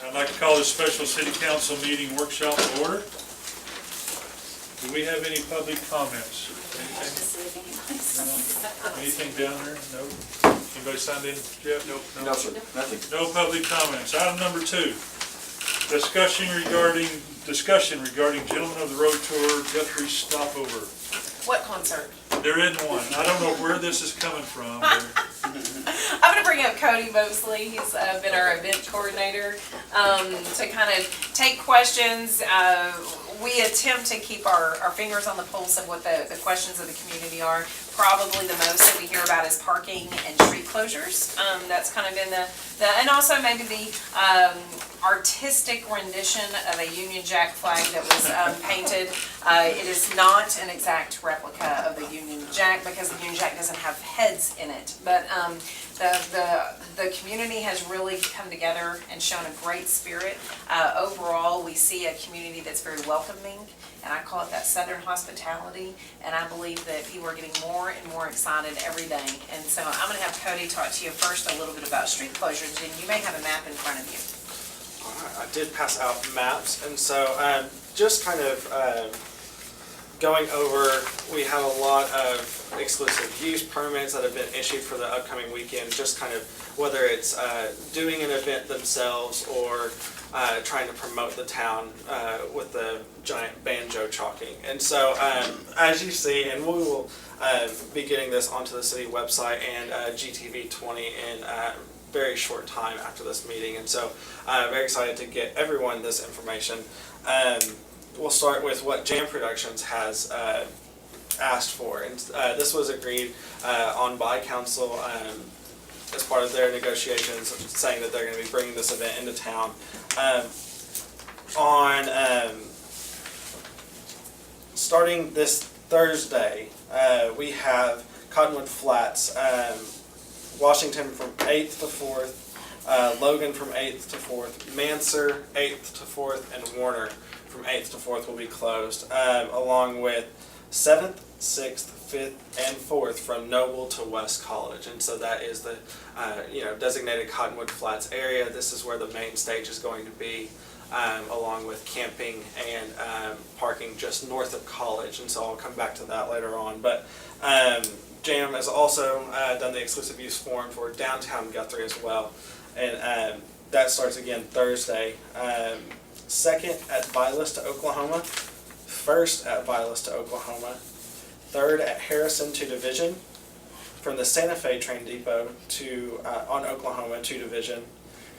I'd like to call this special city council meeting workshop to order. Do we have any public comments? Anything down there? No? Anybody signed in, Jeff? Nope. No, sir, nothing. No public comments. Item number 2, discussion regarding Gentlemen of the Road Tour Guthrie stopover. What concert? There isn't one. I don't know where this is coming from. I'm going to bring up Cody Mosley. He's been our event coordinator to kind of take questions. We attempt to keep our fingers on the pulse of what the questions of the community are. Probably the most that we hear about is parking and street closures. That's kind of been and also maybe the artistic rendition of a Union Jack flag that was painted. It is not an exact replica of the Union Jack because the Union Jack doesn't have heads in it. But the community has really come together and shown a great spirit. Overall, we see a community that's very welcoming, and I call it that Southern hospitality, and I believe that people are getting more and more excited every day. And so I'm going to have Cody talk to you first a little bit about street closures, and you may have a map in front of you. All right, I did pass out maps, and so just kind of going over, we have a lot of exclusive use permits that have been issued for the upcoming weekend, just kind of whether it's doing an event themselves or trying to promote the town with the giant banjo chalking. And so as you see, and we will be getting this onto the city website and GTV 20 in very short time after this meeting, and so very excited to get everyone this information. We'll start with what Jam Productions has asked for, and this was agreed on by council as part of their negotiations, saying that they're going to be bringing this event into town. Starting this Thursday, we have Cottonwood Flats, Washington from 8th to 4th, Logan from 8th to 4th, Manser 8th to 4th, and Warner from 8th to 4th will be closed, along with 7th, 6th, 5th, and 4th from Noble to West College. And so that is the designated Cottonwood Flats area. This is where the main stage is going to be, along with camping and parking just north of College. And so I'll come back to that later on. But Jam has also done the exclusive use form for downtown Guthrie as well. And that starts again Thursday. 2nd at Vilas to Oklahoma, 1st at Vilas to Oklahoma, 3rd at Harrison to Division, from the Santa Fe train depot to on Oklahoma to Division,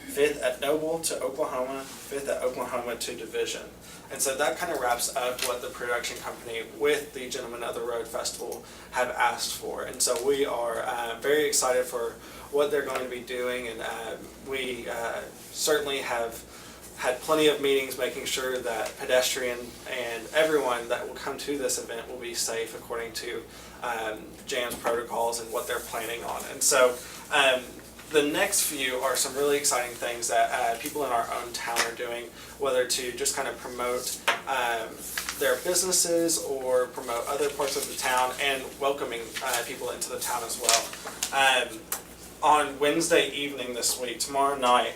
5th at Noble to Oklahoma, 5th at Oklahoma to Division. And so that kind of wraps up what the production company with the Gentlemen of the Road Festival have asked for. And so we are very excited for what they're going to be doing, and we certainly have had plenty of meetings making sure that pedestrian and everyone that will come to this event will be safe according to JAM's protocols and what they're planning on. And so the next few are some really exciting things that people in our own town are doing, whether to just kind of promote their businesses or promote other parts of the town, and welcoming people into the town as well. On Wednesday evening this week, tomorrow night,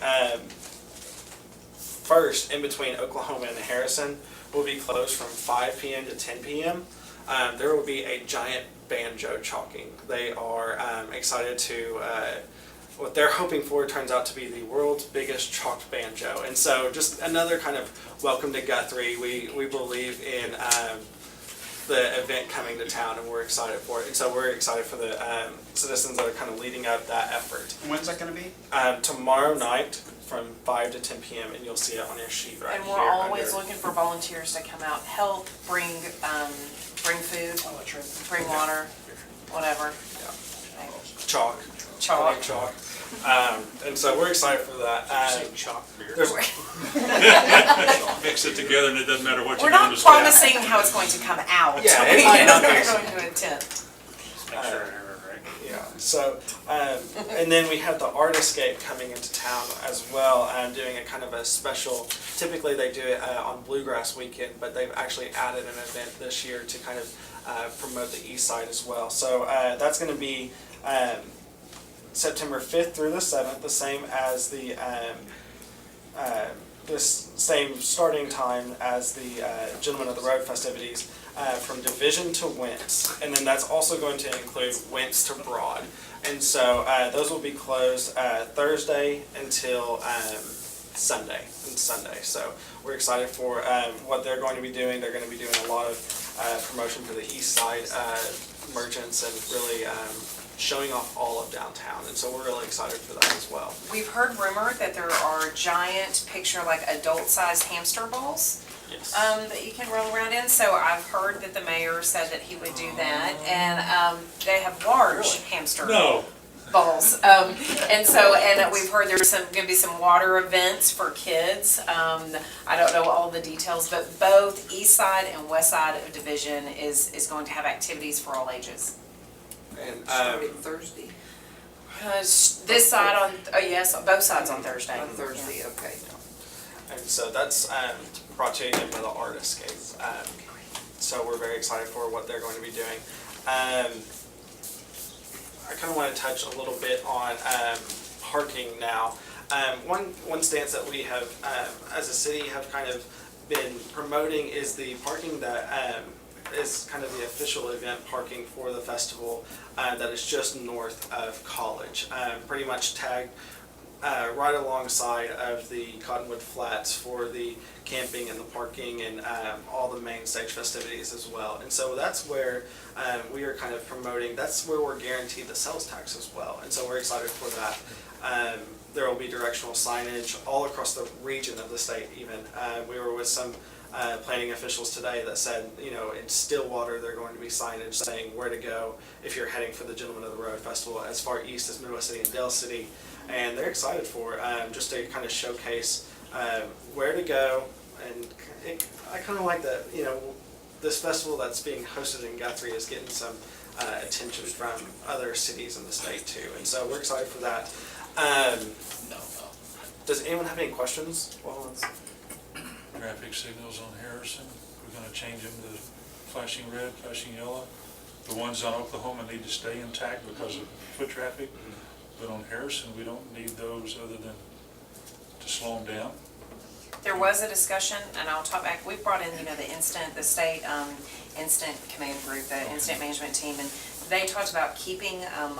first in between Oklahoma and Harrison will be closed from 5 p.m. to 10 p.m. There will be a giant banjo chalking. They are excited to, what they're hoping for turns out to be the world's biggest chalked banjo. And so just another kind of welcome to Guthrie. We believe in the event coming to town, and we're excited for it. And so we're excited for the citizens that are kind of leading out that effort. And when's that going to be? Tomorrow night from 5 to 10 p.m. and you'll see it on your sheet right here. And we're always looking for volunteers to come out, help, bring food, bring water, whatever. Yeah. Chalk. Chalk. Chalk. And so we're excited for that. Chalk beer. Mix it together and it doesn't matter what We're you're doing. not promising how it's going to come out. Yeah, it might not be. We're going to attempt. Yeah. So, and then we have the Art Escape coming into town as well, doing a kind of a special. Typically they do it on Bluegrass Weekend, but they've actually added an event this year to kind of promote the East Side as well. So that's going to be September 5th through the 7th, the same as the this same starting time as the Gentlemen of the Road festivities from Division to Wentz. And then that's also going to include Wentz to Broad. And so those will be closed Thursday until Sunday. So we're excited for what they're going to be doing. They're going to be doing a lot of promotion for the East Side merchants and really showing off all of downtown. And so we're really excited for that as well. We've heard rumor that there are giant picture, like adult-sized hamster balls. Yes. That you can roll around in, so I've heard that the mayor said that he would do that, and they have large hamster No. balls. And we've heard there's gonna be some water events for kids. I don't know all the details, but both east side and west side of Division is going to have activities for all ages. And Starting Thursday? This side on, yes, both sides on Thursday. On Thursday, okay. And so that's brought to you again by the Artiscape. So we're very excited for what they're going to be doing. I kind of want to touch a little bit on parking now. One stance that we have, as a city, have kind of been promoting is the parking that is kind of the official event parking for the festival that is just north of College. Pretty much tagged right alongside of the Cottonwood Flats for the camping and the parking and all the main stage festivities as well. And so that's where we are kind of promoting, that's where we're guaranteed the sales tax as well. And so we're excited for that. There will be directional signage all across the region of the state even. We were with some planning officials today that said, you know, in Stillwater they're going to be signage saying where to go if you're heading for the Gentlemen of the Road Festival as far east as Midwest City and Dell City. And they're excited for just to kind of showcase where to go. And I kind of like that, you know, this festival that's being hosted in Guthrie is getting some attention from other cities in the state too. And so we're excited for that. Does anyone have any questions? Well, Traffic signals on Harrison, we're gonna change them to flashing red, flashing yellow. The ones on Oklahoma need to stay intact because of foot traffic, but on Harrison, we don't need those other than to slow them down. There was a discussion, and I'll talk back, we brought in, the state instant command group, the incident management team, and they talked about keeping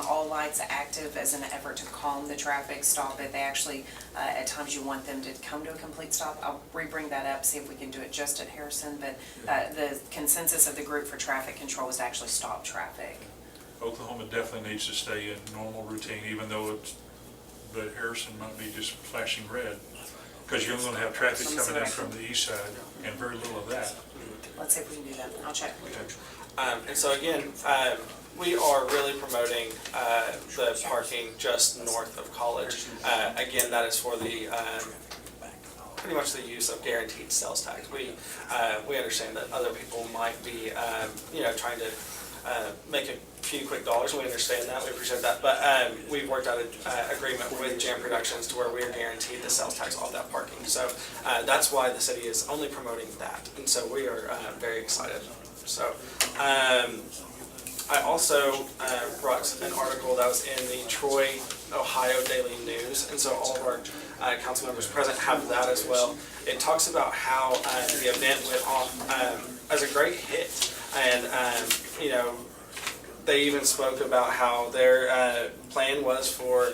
all lights active as an effort to calm the traffic, stop it. They actually, at times you want them to come to a complete stop. I'll re-bring that up, see if we can do it just at Harrison, but the consensus of the group for traffic control is to actually stop traffic. Oklahoma definitely needs to stay in normal routine, even though but Harrison might be just flashing red. Because you're going to have traffic coming in from the east side, and very little of that. Let's see if we can do that. I'll check. and so again, we are really promoting the parking just north of College. Again, that is for the pretty much the use of guaranteed sales tax. We understand that other people might be trying to make a few quick dollars. We understand that. We appreciate that. But we've worked out an agreement with Jam Productions to where we are guaranteed the sales tax off that parking. So that's why the city is only promoting that. And so we are very excited. So I also brought an article that was in the Troy, Ohio Daily News. And so all of our council members present have that as well. It talks about how the event went off as a great hit. And, they even spoke about how their plan was for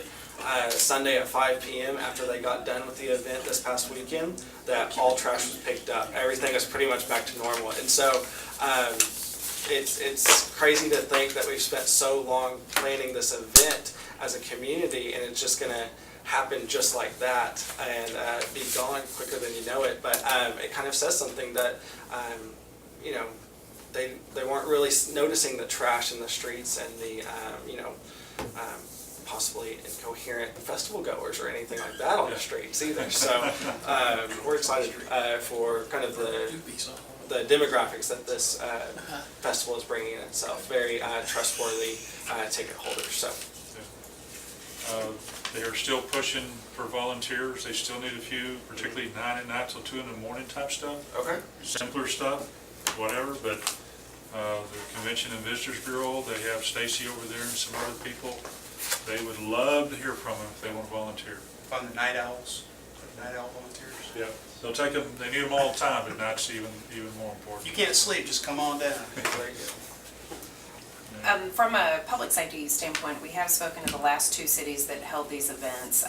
Sunday at 5 p.m. after they got done with the event this past weekend, that all trash was picked up. Everything is pretty much back to normal. And so it's crazy to think that we've spent so long planning this event as a community, and it's just going to happen just like that and be gone quicker than you know it. But it kind of says something that, they weren't really noticing the trash in the streets and the, possibly incoherent festival goers or anything like that on the streets either. So we're excited for kind of the demographics that this festival is bringing in itself. Very trustworthy ticket holders. So They are still pushing for volunteers. They still need a few, particularly 9 at night till 2 in the morning type stuff. okay. Simpler stuff, whatever, but the Convention and Visitors Bureau, they have Stacy over there and some other people. They would love to hear from them if they want to volunteer. On the night owls, night owl volunteers. Yeah, they'll take them, they need them all the time, but night's even more If important. you can't sleep, just come on down. From a public safety standpoint, we have spoken to the last two cities that held these events,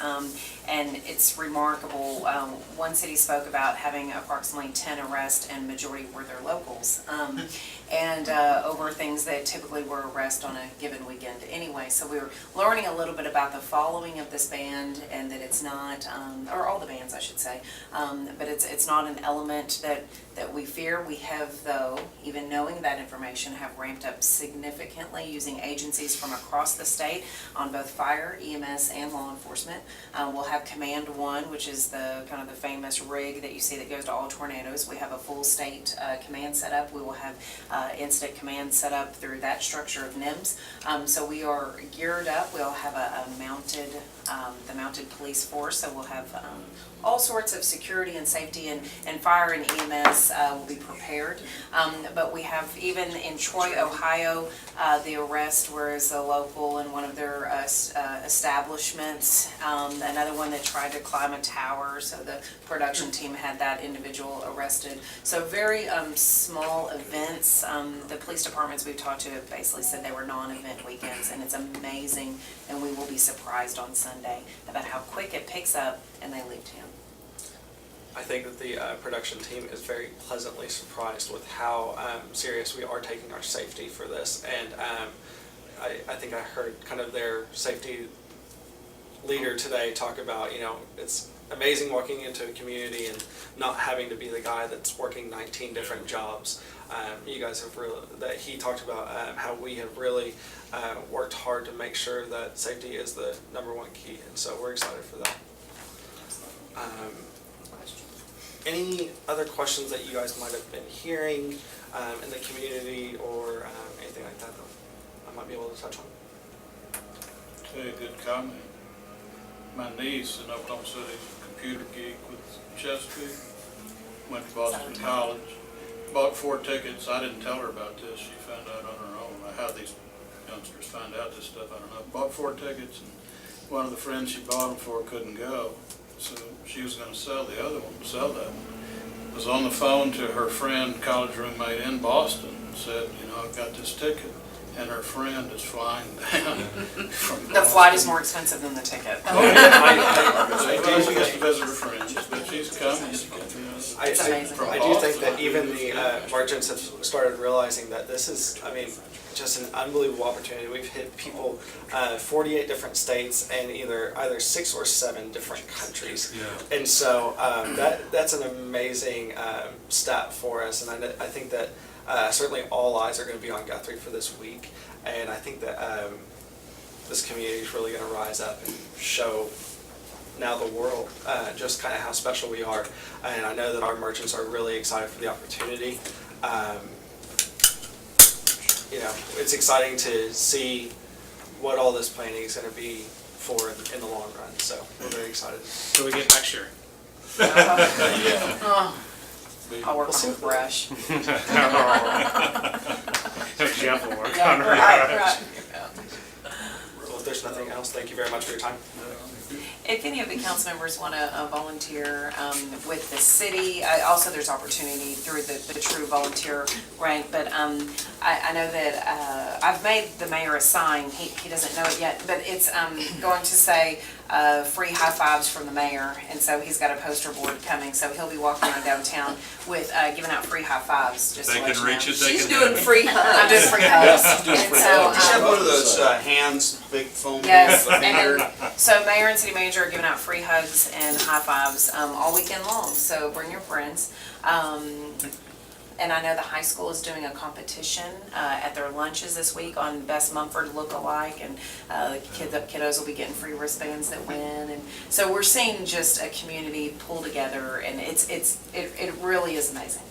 and it's remarkable. One city spoke about having approximately 10 arrests, and majority were their locals, and over things that typically were arrests on a given weekend anyway. So we were learning a little bit about the following of this band, and that it's not, or all the bands I should say, but it's not an element that we fear. We have, though, even knowing that information, have ramped up significantly using agencies from across the state on both fire, EMS, and law enforcement. We'll have Command One, which is the kind of the famous rig that you see that goes to all tornadoes. We have a full state command set up. We will have incident command set up through that structure of NIMS. So we are geared up. We'll have a mounted, the mounted police force. So we'll have all sorts of security and safety, and fire and EMS will be prepared. But we have, even in Troy, Ohio, the arrest was a local in one of their establishments. Another one that tried to climb a tower, so the production team had that individual arrested. So very small events. The police departments we've talked to have basically said they were non-event weekends, and it's amazing, and we will be surprised on Sunday about how quick it picks up and they leave town. I think that the production team is very pleasantly surprised with how serious we are taking our safety for this. And I think I heard kind of their safety leader today talk about, it's amazing walking into a community and not having to be the guy that's working 19 different jobs. You guys have really, that he talked about how we have really worked hard to make sure that safety is the #1 key. And so we're excited for that. Any other questions that you guys might have been hearing in the community, or anything like that I might be able to touch on? Tell you a good comment. My niece in Oklahoma City, computer geek with Chesapeake, went to Boston College, bought 4 tickets. I didn't tell her about this. She found out on her own. How these youngsters find out this stuff, I don't know. Bought 4 tickets, and one of the friends she bought them for couldn't go. So she was going to sell the other one, sell that one. Was on the phone to her friend, college roommate in Boston, and said, I've got this ticket, and her friend is flying down from Boston. The flight is more expensive than the ticket. Oh, yeah. She gets to visit her friends, but she's coming. It's amazing. I do think that even the merchants have started realizing that this is, just an unbelievable opportunity. We've hit people 48 different states and either 6 or 7 different countries. Yeah. And so that's an amazing stat for us. And I think that certainly all eyes are going to be on Guthrie for this week. And I think that this community is really going to rise up and show now the world just kind of how special we are. And I know that our merchants are really excited for the opportunity. It's exciting to see what all this planning is going to be for in the long run. So we're very excited. So we get next year. I'll work on the brush. Jeff will work Yeah, on it. right. Well, if there's nothing else, thank you very much for your time. If any of the council members want to volunteer with the city, also there's opportunity through the true volunteer rank, but I know that I've made the mayor a sign. He doesn't know it yet, but it's going to say free high fives from the mayor, and so he's got a poster board coming, so he'll be walking around downtown with giving out free high fives. Just They to let can you know. reach it, they She's can doing have it. free hugs. I'm doing free hugs. And Just have so, one of those hands, big foam. yes, and finger. then, so mayor and city manager are giving out free hugs and high fives all weekend long, so bring your friends. And I know the high school is doing a competition at their lunches this week on Best Mumford look-alike, and the kiddos will be getting free wristbands that win. And so we're seeing just a community pull together, and it really is amazing.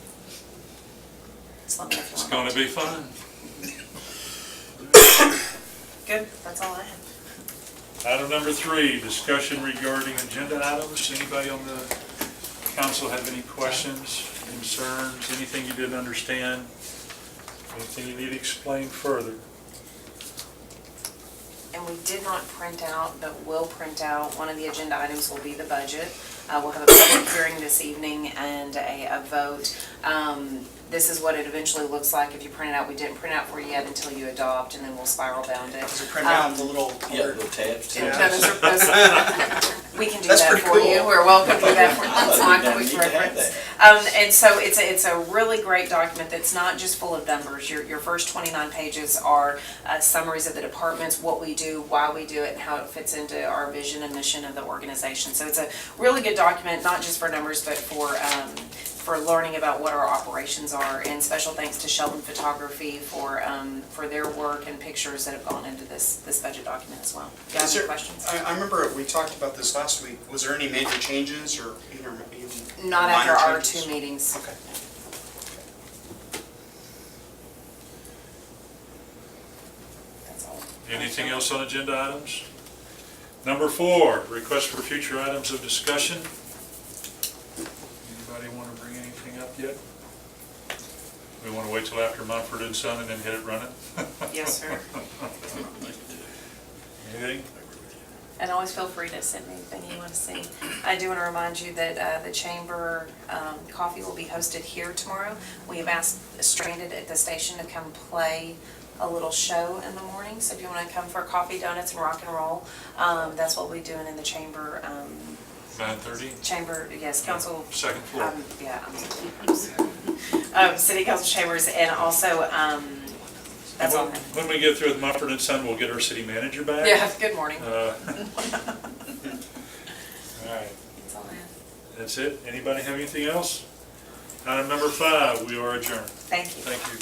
So let me know if you It's want going to be fun. Good, that's all I have. Item number 3, discussion regarding agenda items. Anybody on the council have any questions, concerns, anything you didn't understand, anything you need explained further? And we did not print out, but will print out, one of the agenda items will be the budget. We'll have a public hearing this evening and a vote. This is what it eventually looks like if you print it out. We didn't print it out for you yet until you adopt, and then we'll spiral bound it. Does it print out the little? Yeah, little tabs. And Yeah. we can do That's that pretty for you. cool. We're welcome to do that for you. That's my Yeah, quick you can have reference. And so it's a really great document that's not just full of numbers. Your first 29 pages are summaries of the departments, what we do, why we do it, and how it fits into our vision and mission of the organization. So it's a really good document, not just for numbers, but for learning about what our operations are. And special thanks to Sheldon Photography for their work and pictures that have gone into this budget document as well. Do you have Is any there- questions? I remember we talked about this last week. Was there any major changes or even Not after minor our changes? 2 meetings. Okay. That's all. Anything else on agenda items? Number 4, request for future items of discussion. Anybody want to bring anything up yet? We want to wait till after Mumford and Son and then hit it running? Yes, sir. Anything? And always feel free to send me anything you want to see. I do want to remind you that the Chamber Coffee will be hosted here tomorrow. We have asked Stranded at the station to come play a little show in the morning. So if you want to come for coffee, donuts, and rock and roll, that's what we'll be doing in the Chamber. 9:30? Chamber, yes, council. Second floor. Yeah, I'm sorry. City council chambers, and also, that's all. When we get through with Mumford and Son, we'll get our city manager back. Yeah, good morning. All right, That's all I have. that's it. Anybody have anything else? Item number 5, we are adjourned. Thank you. Thank you.